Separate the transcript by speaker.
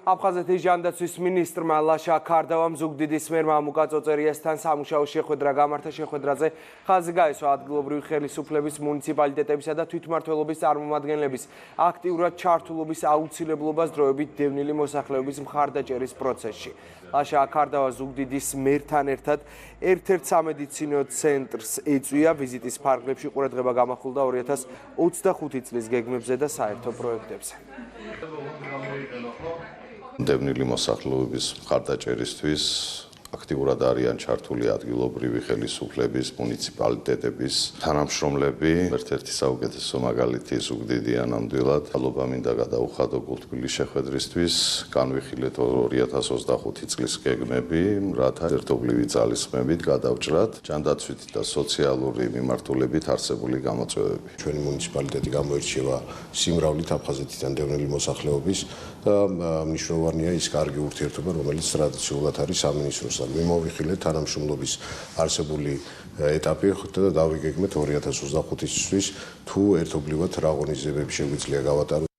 Speaker 1: აფხაზეთის ჟანდაცვის მინისტრმა ლაშა ქარდავამ ზუგდიდის მერმა მუკა წოწერიასთან სამუშაო შეხვედრა გამართა. შეხვედრაზე ხაზი გაესვა ადგილობრივი ხელისუფლების, მუნიციპალიტეტებისა და თვითმმართველობის წარმომადგენლების აქტიურად ჩართულობის აუცილებლობას დროებით დევნილი მოსახლეობის მხარდაჭერის პროცესში. ლაშა ქარდავა ზუგდიდის მერთან ერთად ერთ-ერთ სამედიცინო ცენტრს ეწვია. ვიზიტის ფარგლებში ყურადღება გამახვილდა 2025 წლის გეგმებზე და საერთო პროექტებზე.
Speaker 2: დევნილი მოსახლეობის მხარდაჭერისთვის აქტიურად არიან ჩართული ადგილობრივი ხელისუფლების, მუნიციპალიტეტების თანამშრომლები. ერთ-ერთი საუკეთესო მაგალითი ზუგდიდია ნამდვილად. მადლობა მინდა გადაუხადო გულთბილი შეხვედრისთვის. განვიხილეთ 2025 წლის გეგმები, რათა ერთობლივი ძალისხმევით გადავჭრათ ჯანდაცვითი და სოციალური მიმართულებით არსებული გამოწვევები.
Speaker 3: ჩვენი მუნიციპალიტეტი გამოირჩევა სიმრავლით აფხაზეთიდან დევნილი მოსახლეობის და მნიშვნელოვანია ის კარგი ურთიერთობა, რომელიც ტრადიციულად არის სამინისტროსთან. მიმოვიხილეთ თანამშრომლობის არსებული ეტაპი და დავიგეგმეთ 2025 წლის თუ ერთობლივად რა ღონისძიებები შეგვიძლია გავატაროთ.